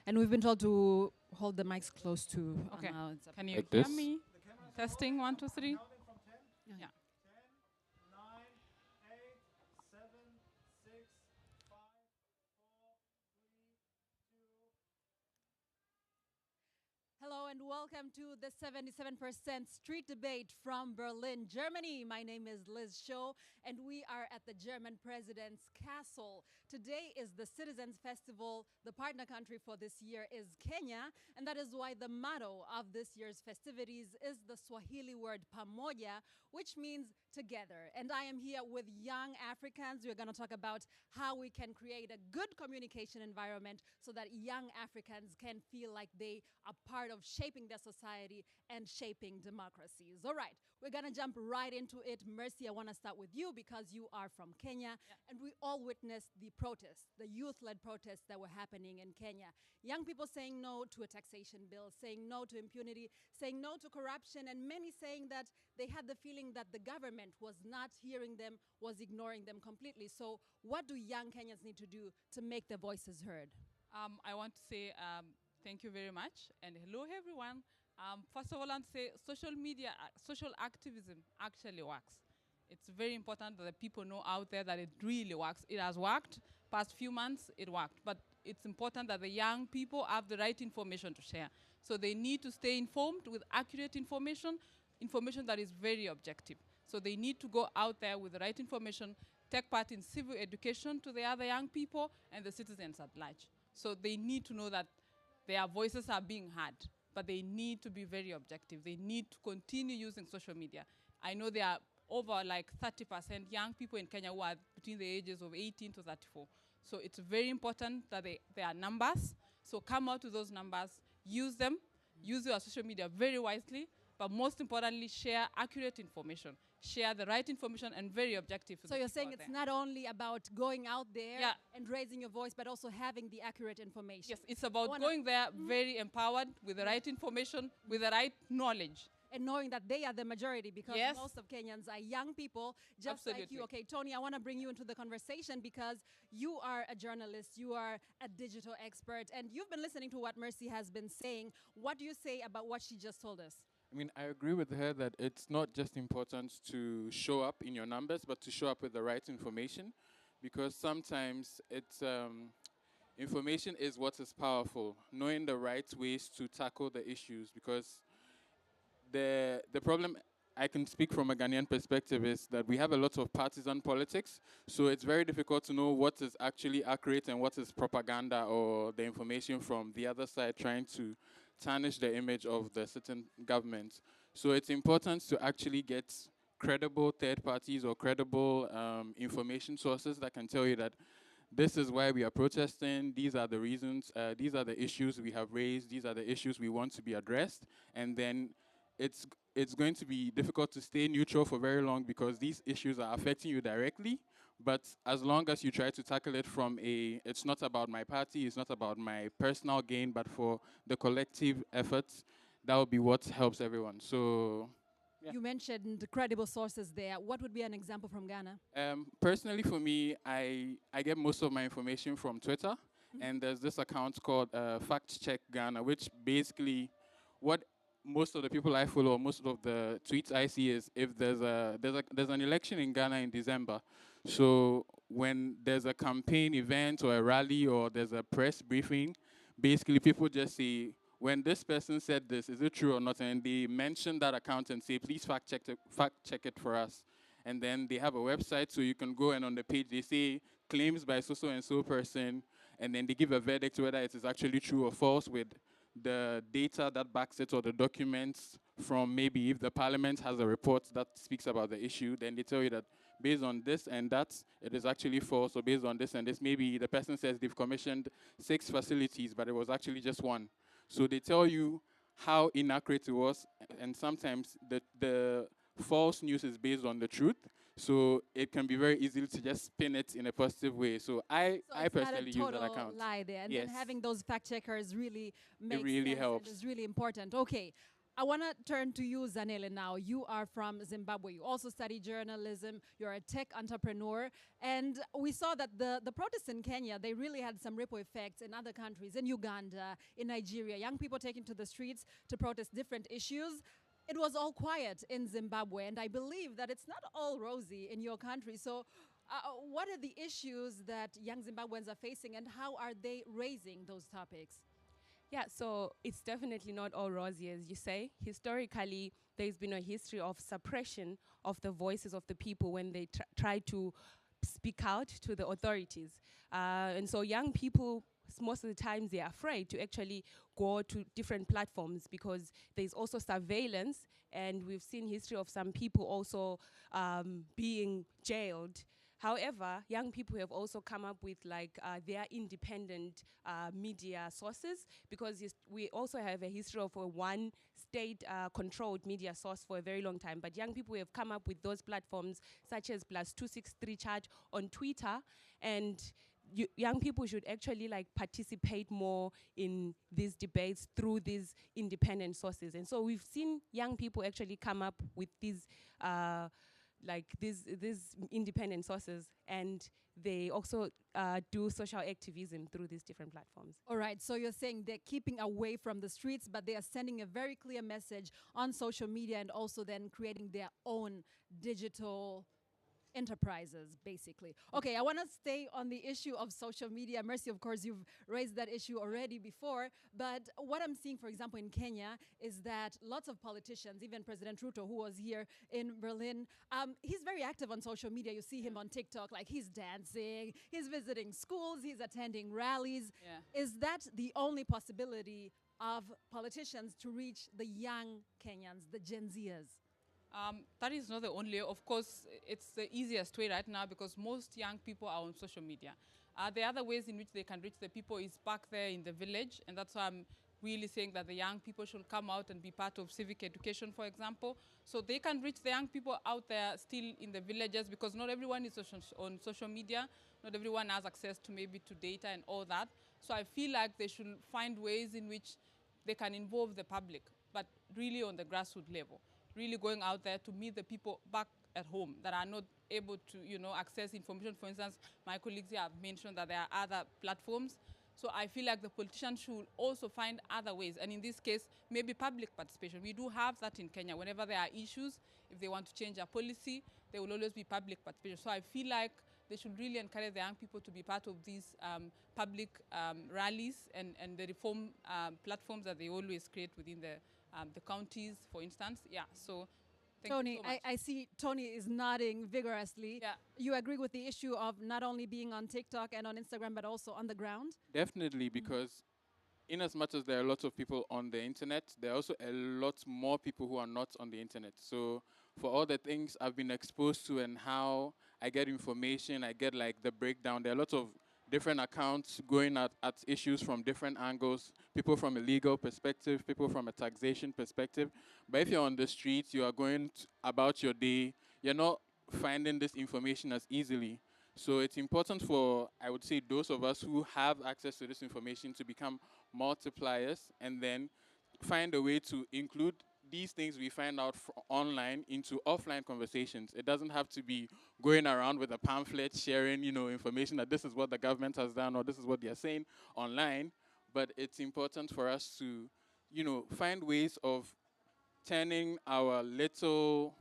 And we've been told to hold the mics close to Okay. Anna. Can you Like hear this? me? Testing, 1, 2, 3. Yeah. Hello and welcome to the 77% Street Debate from Berlin, Germany. My name is Liz Shoo, and we are at the German President's Castle. Today is the Citizens Festival. The partner country for this year is Kenya, and that is why the motto of this year's festivities is the Swahili word pamoja, which means together. And I am here with young Africans. We're going to talk about how we can create a good communication environment so that young Africans can feel like they are part of shaping their society and shaping democracies. All right, we're going to jump right into it. Mercy, I want to start with you because you are from Kenya, and we all witnessed the protests, the youth-led protests that were happening in Kenya. Young people saying no to a taxation bill, saying no to impunity, saying no to corruption, and many saying that they had the feeling that the government was not hearing them, was ignoring them completely. So what do young Kenyans need to do to make their voices heard? I want to say thank you very much and hello everyone. First of all, I want to say social media, social activism actually works. It's very important that the people know out there that it really works. It has worked. Past few months, it worked. But it's important that the young people have the right information to share. So they need to stay informed with accurate information, information that is very objective. So they need to go out there with the right information, take part in civil education to the other young people and the citizens at large. So they need to know that their voices are being heard, but they need to be very objective. They need to continue using social media. I know there are over like 30% young people in Kenya who are between the ages of 18 to 34. So it's very important that there are numbers. So come out with those numbers, use them, use your social media very wisely, but most importantly, share accurate information. Share the right information and very objective. So you're saying it's not only about going out there and raising your voice, but also having the accurate information. Yes, it's about going there very empowered with the right information, with the right knowledge. And knowing that they are the majority because most of Kenyans are young people, just like you. Okay, Tony, I want to bring you into the conversation because you are a journalist, you are a digital expert, and you've been listening to what Mercy has been saying. What do you say about what she just told us? I mean, I agree with her that it's not just important to show up in your numbers, but to show up with the right information, because sometimes information is what is powerful. Knowing the right ways to tackle the issues, because the problem, I can speak from a Ghanaian perspective, is that we have a lot of partisan politics. So it's very difficult to know what is actually accurate and what is propaganda or the information from the other side trying to tarnish the image of the certain government. So it's important to actually get credible third parties or credible information sources that can tell you that this is why we are protesting, these are the reasons, these are the issues we have raised, these are the issues we want to be addressed, and then it's going to be difficult to stay neutral for very long because these issues are affecting you directly. But as long as you try to tackle it from it's not about my party, it's not about my personal gain, but for the collective efforts, that will be what helps everyone. So, yeah. You mentioned credible sources there. What would be an example from Ghana? Personally, for me, I get most of my information from Twitter, and there's this account called Fact Check Ghana, which basically what most of the people I follow, most of the tweets I see is if there's an election in Ghana in December. So when there's a campaign event or a rally or there's a press briefing, basically people just say, when this person said this, is it true or not? And they mention that account and say, please fact check it for us. And then they have a website, so you can go and on the page they say claims by so and so person, and then they give a verdict whether it is actually true or false with the data that backs it or the documents from maybe if the parliament has a report that speaks about the issue, then they tell you that based on this and that, it is actually false, or based on this and this, maybe the person says they've commissioned 6 facilities, but it was actually just 1. So they tell you how inaccurate it was, and sometimes the false news is based on the truth. So it can be very easy to just spin it in a positive way. So I personally use that account. Lie there, and yes. then having those fact checkers really makes really sense helps. and is really important. Okay, I want to turn to you, Zanele, now. You are from Zimbabwe. You also study journalism. You're a tech entrepreneur. And we saw that the protests in Kenya, they really had some ripple effects in other countries, in Uganda, in Nigeria. Young people taking to the streets to protest different issues. It was all quiet in Zimbabwe. And I believe that it's not all rosy in your country. So, what are the issues that young Zimbabweans are facing, and how are they raising those topics? Yeah, so it's definitely not all rosy, as you say. Historically, there's been a history of suppression of the voices of the people when they try to speak out to the authorities. And so young people, most of the times, they're afraid to actually go to different platforms because there's also surveillance, and we've seen history of some people also being jailed. However, young people have also come up with like their independent media sources, because we also have a history of a one state controlled media source for a very long time. But young people have come up with those platforms such as +263 chat on Twitter, and young people should actually like participate more in these debates through these independent sources. And so we've seen young people actually come up with these these independent sources, and they also do social activism through these different platforms. All right, so you're saying they're keeping away from the streets, but they are sending a very clear message on social media and also then creating their own digital enterprises, basically. Okay, I want to stay on the issue of social media. Mercy, of course, you've raised that issue already before. But what I'm seeing, for example, in Kenya, is that lots of politicians, even President Ruto, who was here in Berlin, he's very active on social media. You see him on TikTok, like he's dancing, he's visiting schools, he's attending rallies. Yeah. Is that the only possibility of politicians to reach the young Kenyans, the Gen Zers? That is not the only. Of course, it's the easiest way right now because most young people are on social media. The other ways in which they can reach the people is back there in the village, and that's why I'm really saying that the young people should come out and be part of civic education, for example, so they can reach the young people out there still in the villages, because not everyone is on social media, not everyone has access to maybe to data and all that. So I feel like they should find ways in which they can involve the public, but really on the grassroots level. Really going out there to meet the people back at home that are not able to, access information. For instance, my colleagues here have mentioned that there are other platforms. So I feel like the politicians should also find other ways. And in this case, maybe public participation. We do have that in Kenya. Whenever there are issues, if they want to change a policy, there will always be public participation. So I feel like they should really encourage the young people to be part of these public rallies and the reform platforms that they always create within the counties, for instance. Yeah, so thank Tony, you so much. I see Tony is nodding vigorously. Yeah. You agree with the issue of not only being on TikTok and on Instagram, but also on the ground? Definitely, because in as much as there are lots of people on the internet, there are also a lot more people who are not on the internet. So for all the things I've been exposed to and how I get information, I get like the breakdown. There are lots of different accounts going at issues from different angles, people from a legal perspective, people from a taxation perspective. But if you're on the streets, you are going about your day, you're not finding this information as easily. So it's important for, I would say, those of us who have access to this information to become multipliers and then find a way to include these things we find out online into offline conversations. It doesn't have to be going around with a pamphlet sharing, information that this is what the government has done or this is what they're saying online. But it's important for us to, find ways of turning our little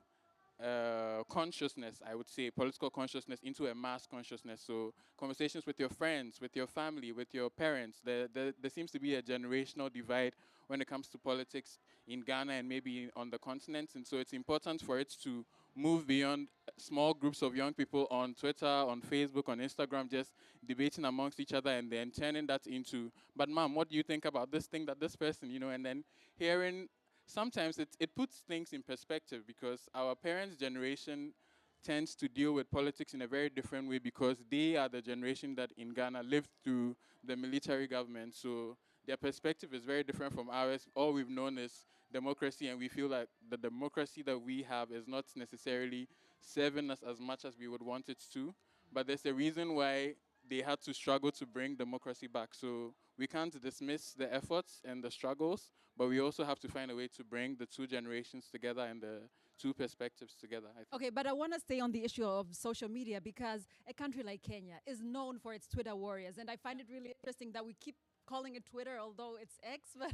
consciousness, I would say, political consciousness into a mass consciousness. So conversations with your friends, with your family, with your parents. There seems to be a generational divide when it comes to politics in Ghana and maybe on the continent. And so it's important for it to move beyond small groups of young people on Twitter, on Facebook, on Instagram, just debating amongst each other and then turning that into, but mom, what do you think about this thing that this person, and then hearing. Sometimes it puts things in perspective because our parents' generation tends to deal with politics in a very different way because they are the generation that in Ghana lived through the military government. So their perspective is very different from ours. All we've known is democracy, and we feel like the democracy that we have is not necessarily serving us as much as we would want it to. But there's a reason why they had to struggle to bring democracy back. So we can't dismiss the efforts and the struggles, but we also have to find a way to bring the two generations together and the two perspectives together, I think. Okay, but I want to stay on the issue of social media because a country like Kenya is known for its Twitter warriors, and I find it really interesting that we keep calling it Twitter, although it's X, but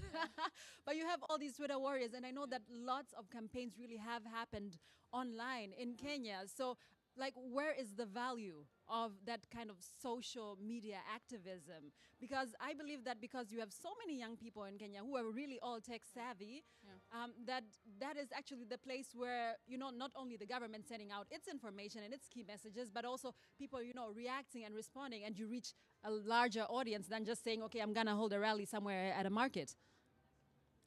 but you have all these Twitter warriors, and I know that lots of campaigns really have happened online in Kenya. So, like, where is the value of that kind of social media activism? Because I believe that because you have so many young people in Kenya who are really all tech savvy, that is actually the place where, not only the government sending out its information and its key messages, but also people, reacting and responding, and you reach a larger audience than just saying, okay, I'm gonna hold a rally somewhere at a market.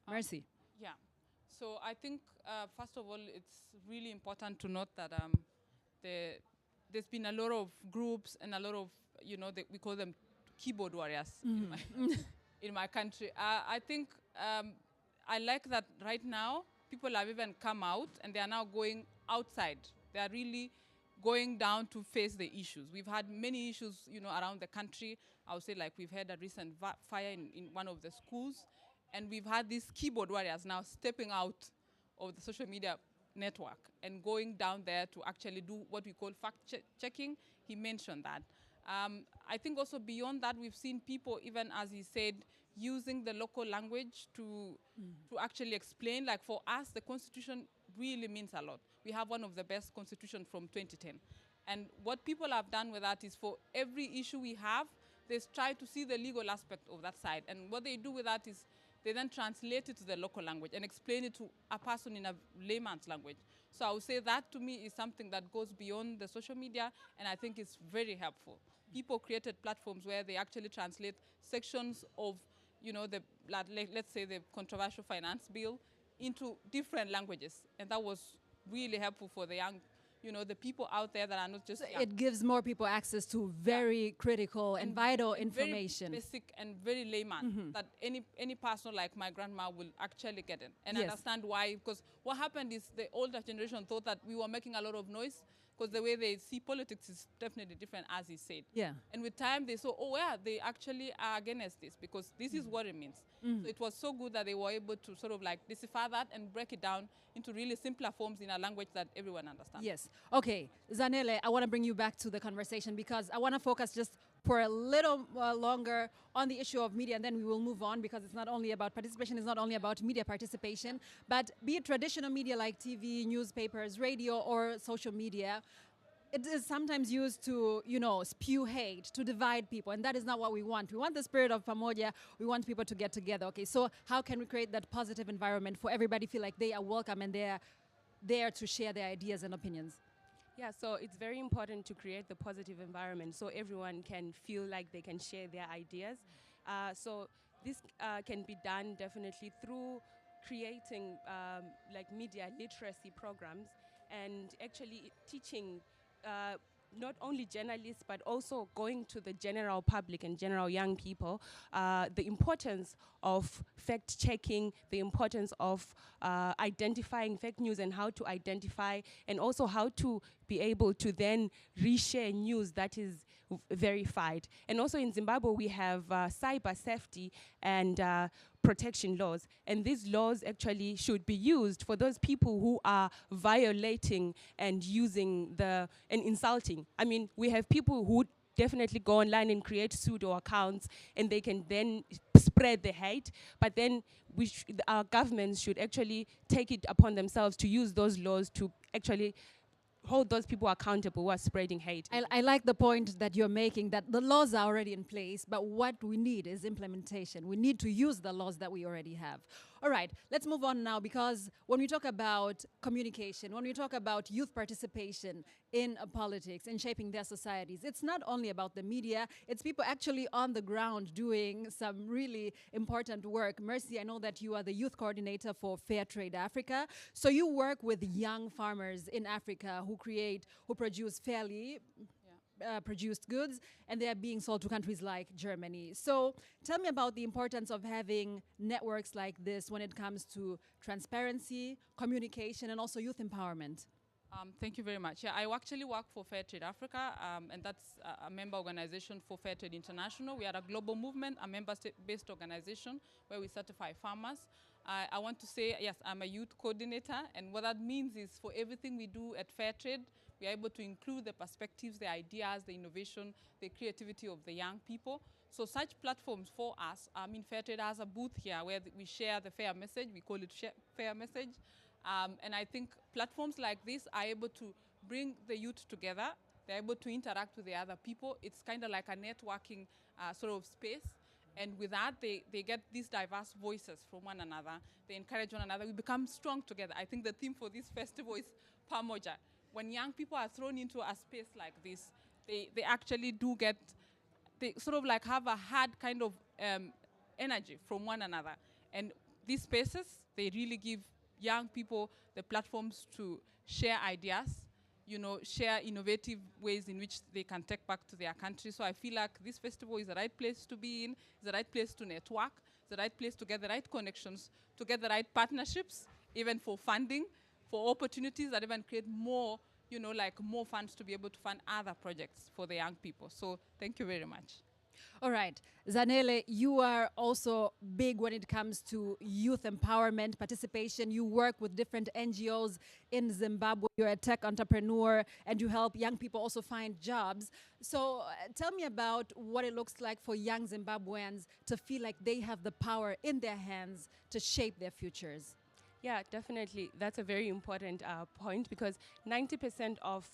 Mercy. Yeah. So I think, first of all, it's really important to note that there's been a lot of groups and a lot of, we call them keyboard warriors in my country. I think I like that right now people have even come out and they are now going outside. They are really going down to face the issues. We've had many issues, around the country. I would say, like, we've had a recent fire in one of the schools, and we've had these keyboard warriors now stepping out of the social media network and going down there to actually do what we call fact-checking. He mentioned that. I think also beyond that, we've seen people, even as he said, using the local language to actually explain. Like, for us, the Constitution really means a lot. We have one of the best constitutions from 2010. And what people have done with that is, for every issue we have, they try to see the legal aspect of that side. And what they do with that is they then translate it to the local language and explain it to a person in a layman's language. So I would say that, to me, is something that goes beyond the social media, and I think it's very helpful. People created platforms where they actually translate sections of, let's say the controversial finance bill into different languages. And that was really helpful for the young, the people out there that are not just So young. it gives more people access to very critical and vital information. Very basic and very layman, that any person like my grandma will actually get it and Yes. understand why. Because what happened is the older generation thought that we were making a lot of noise, because the way they see politics is definitely different, as he said. Yeah. And with time, they saw, they actually are against this, because this is what it means. So it was so good that they were able to sort of like decipher that and break it down into really simpler forms in a language that everyone understands. Yes. Okay, Zanele, I want to bring you back to the conversation because I want to focus just for a little longer on the issue of media, and then we will move on, because it's not only about participation, it's not only about media participation, but be it traditional media like TV, newspapers, radio, or social media, it is sometimes used to, spew hate, to divide people, and that is not what we want. We want the spirit of Pamoja. We want people to get together. Okay, so how can we create that positive environment for everybody feel like they are welcome and they're there to share their ideas and opinions? Yeah, so it's very important to create the positive environment so everyone can feel like they can share their ideas. So this can be done definitely through creating like media literacy programs and actually teaching not only journalists but also going to the general public and general young people the importance of fact checking, the importance of identifying fake news and how to identify, and also how to be able to then reshare news that is verified. And also in Zimbabwe we have cyber safety and protection laws, and these laws actually should be used for those people who are violating and using and insulting. I mean, we have people who definitely go online and create pseudo accounts, and they can then spread the hate, but then our governments should actually take it upon themselves to use those laws to actually hold those people accountable who are spreading hate. I like the point that you're making, that the laws are already in place, but what we need is implementation. We need to use the laws that we already have. All right, let's move on now, because when we talk about communication, when we talk about youth participation in politics and shaping their societies, it's not only about the media, it's people actually on the ground doing some really important work. Mercy, I know that you are the youth coordinator for Fair Trade Africa. So you work with young farmers in Africa who produce fairly produced goods, and they are being sold to countries like Germany. So tell me about the importance of having networks like this when it comes to transparency, communication, and also youth empowerment. Thank you very much. Yeah, I actually work for Fair Trade Africa, and that's a member organization for Fair Trade International. We are a global movement, a member-based organization where we certify farmers. I want to say, yes, I'm a youth coordinator, and what that means is for everything we do at Fair Trade, we are able to include the perspectives, the ideas, the innovation, the creativity of the young people. So such platforms for us, I mean, Fair Trade has a booth here where we share the fair message. We call it fair message. And I think platforms like this are able to bring the youth together. They're able to interact with the other people. It's kind of like a networking sort of space. And with that, they get these diverse voices from one another. They encourage one another. We become strong together. I think the theme for this festival is Pamoja. When young people are thrown into a space like this, they actually do get, they sort of like have a hard kind of energy from one another. And these spaces, they really give young people the platforms to share ideas, you know, share innovative ways in which they can take back to their country. So I feel like this festival is the right place to be in, is the right place to network, is the right place to get the right connections, to get the right partnerships, even for funding, for opportunities that even create more, you know, like more funds to be able to fund other projects for the young people. So thank you very much. All right. Zanele, you are also big when it comes to youth empowerment, participation. You work with different NGOs in Zimbabwe. You're a tech entrepreneur and you help young people also find jobs. So tell me about what it looks like for young Zimbabweans to feel like they have the power in their hands to shape their futures. Yeah, definitely. That's a very important point because 90% of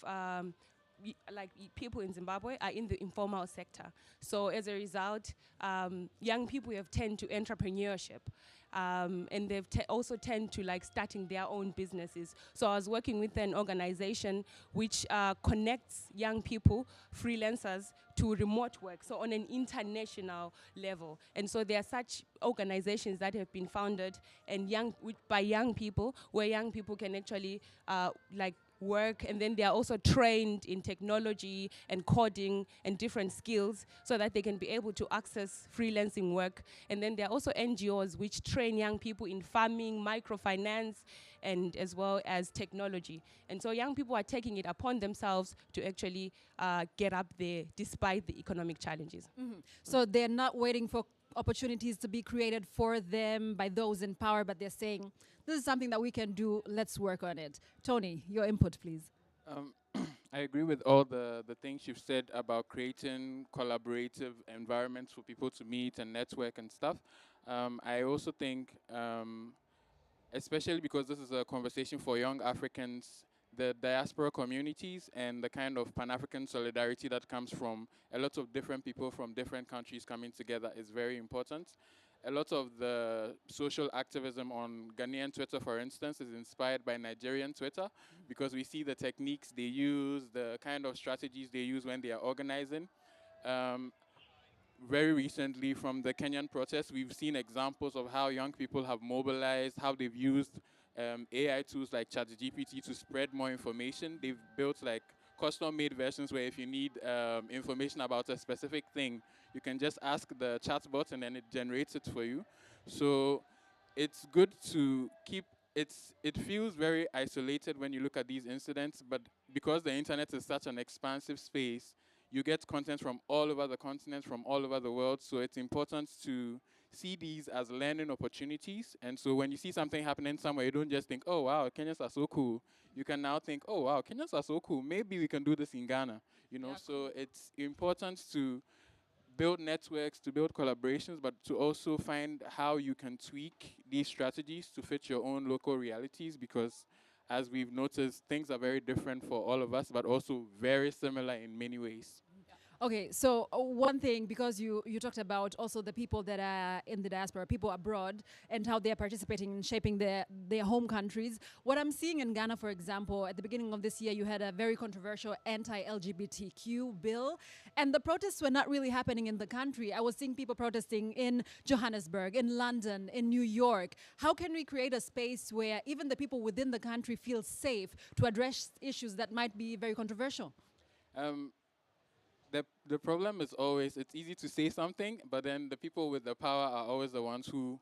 people in Zimbabwe are in the informal sector. So as a result, young people have tend to entrepreneurship. And they've also tend to like starting their own businesses. So I was working with an organization which connects young people, freelancers, to remote work, so on an international level. And so there are such organizations that have been founded and by young people, where young people can actually like work, and then they are also trained in technology and coding and different skills so that they can be able to access freelancing work. And then there are also NGOs which train young people in farming, microfinance, and as well as technology. And so young people are taking it upon themselves to actually get up there despite the economic challenges. Mm-hmm. So they're not waiting for opportunities to be created for them by those in power, but they're saying, this is something that we can do, let's work on it. Tony, your input, please. I agree with all the things you've said about creating collaborative environments for people to meet and network and stuff. I also think, especially because this is a conversation for young Africans, the diaspora communities and the kind of Pan-African solidarity that comes from a lot of different people from different countries coming together is very important. A lot of the social activism on Ghanaian Twitter, for instance, is inspired by Nigerian Twitter because we see the techniques they use, the kind of strategies they use when they are organizing. Very recently, from the Kenyan protests, we've seen examples of how young people have mobilized, how they've used AI tools like ChatGPT to spread more information. They've built like custom-made versions where if you need information about a specific thing, you can just ask the chatbot and then it generates it for you. So it's good to keep it feels very isolated when you look at these incidents, but because the internet is such an expansive space, you get content from all over the continent, from all over the world. So it's important to see these as learning opportunities. And so when you see something happening somewhere, you don't just think, oh, wow, Kenyans are so cool. You can now think, oh, wow, Kenyans are so cool. Maybe we can do this in Ghana. You know, so it's important to build networks, to build collaborations, but to also find how you can tweak these strategies to fit your own local realities, because as we've noticed, things are very different for all of us, but also very similar in many ways. Okay, so one thing, because you talked about also the people that are in the diaspora, people abroad, and how they're participating in shaping their home countries. What I'm seeing in Ghana, for example, at the beginning of this year, you had a very controversial anti-LGBTQ bill, and the protests were not really happening in the country. I was seeing people protesting in Johannesburg, in London, in New York. How can we create a space where even the people within the country feel safe to address issues that might be very controversial? The problem is always, it's easy to say something, but then the people with the power are always the ones who,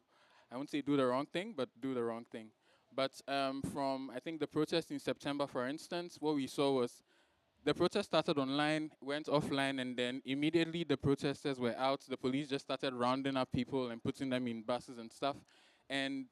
I won't say do the wrong thing, but do the wrong thing. But from, I think, the protest in September, for instance, what we saw was the protest started online, went offline, and then immediately the protesters were out. The police just started rounding up people and putting them in buses and stuff. And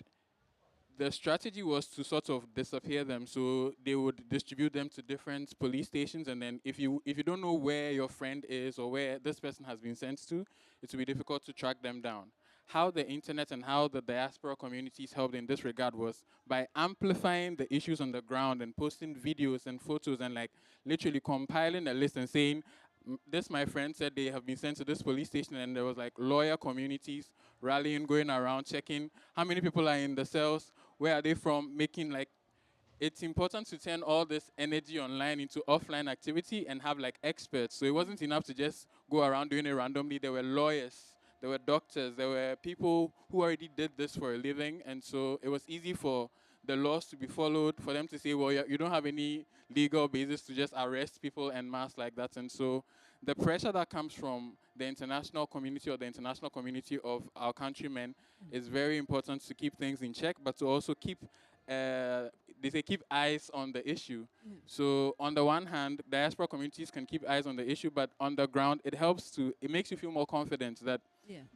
the strategy was to sort of disappear them. So they would distribute them to different police stations, and then if you don't know where your friend is or where this person has been sent to, it will be difficult to track them down. How the internet and how the diaspora communities helped in this regard was by amplifying the issues on the ground and posting videos and photos and like literally compiling a list and saying, this my friend said they have been sent to this police station, and there was like lawyer communities rallying, going around checking how many people are in the cells, where are they from, making like, it's important to turn all this energy online into offline activity and have like experts. So it wasn't enough to just go around doing it randomly. There were lawyers, there were doctors, there were people who already did this for a living, and so it was easy for the laws to be followed, for them to say, well, you don't have any legal basis to just arrest people en masse like that. And so the pressure that comes from the international community or the international community of our countrymen is very important to keep things in check, but to also keep, they say keep eyes on the issue. So on the one hand, diaspora communities can keep eyes on the issue, but on the ground, it makes you feel more confident that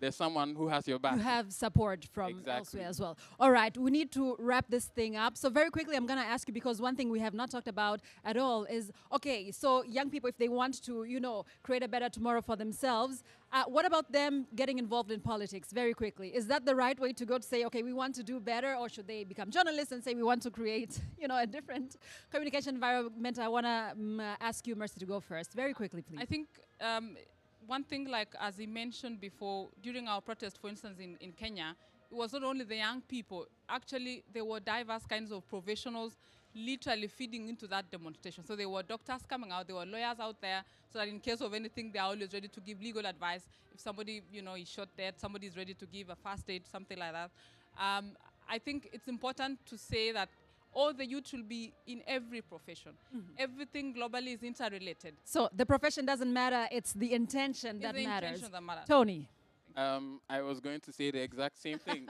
there's someone who has your back. You have support from elsewhere as well. All right, we need to wrap this thing up. So very quickly, I'm going to ask you, because one thing we have not talked about at all is, okay, so young people, if they want to, create a better tomorrow for themselves, what about them getting involved in politics? Very quickly. Is that the right way to go, to say, okay, we want to do better, or should they become journalists and say we want to create, a different communication environment? I want to ask you, Mercy, to go first. Very quickly, please. I think one thing, like as he mentioned before, during our protest, for instance, in Kenya, it was not only the young people. Actually, there were diverse kinds of professionals literally feeding into that demonstration. So there were doctors coming out, there were lawyers out there, so that in case of anything, they are always ready to give legal advice. If somebody, is shot dead, somebody is ready to give a first aid, something like that. I think it's important to say that all the youth will be in every profession. Everything globally is interrelated. So the profession doesn't matter, it's the intention that matters. Intention that matters. Tony. I was going to say the exact same thing.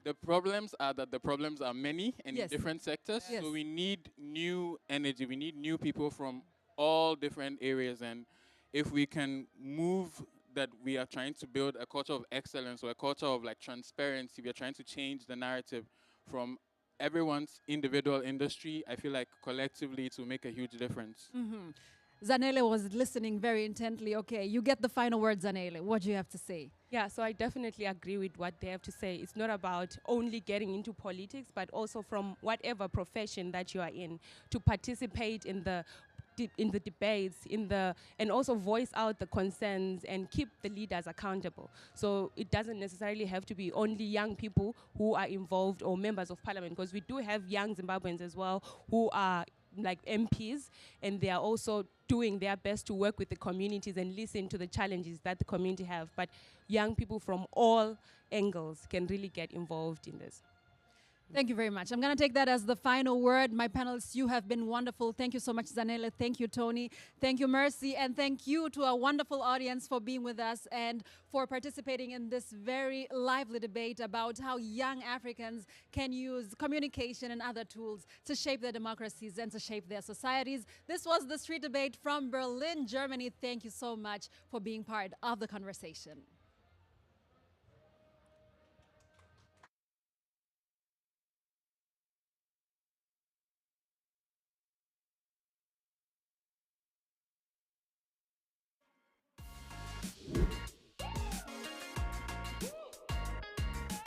The problems are that the problems are many and in different sectors. Yes. So we need new energy. We need new people from all different areas. And if we can move that we are trying to build a culture of excellence or a culture of like transparency, we are trying to change the narrative from everyone's individual industry, I feel like collectively it will make a huge difference. Zanele was listening very intently. Okay, you get the final word, Zanele. What do you have to say? Yeah, so I definitely agree with what they have to say. It's not about only getting into politics, but also from whatever profession that you are in, to participate in the debates, and also voice out the concerns and keep the leaders accountable. So it doesn't necessarily have to be only young people who are involved or members of parliament, because we do have young Zimbabweans as well who are like MPs, and they are also doing their best to work with the communities and listen to the challenges that the community have. But young people from all angles can really get involved in this. Thank you very much. I'm going to take that as the final word. My panelists, you have been wonderful. Thank you so much, Zanele. Thank you, Tony. Thank you, Mercy. And thank you to our wonderful audience for being with us and for participating in this very lively debate about how young Africans can use communication and other tools to shape their democracies and to shape their societies. This was the Street Debate from Berlin, Germany. Thank you so much for being part of the conversation.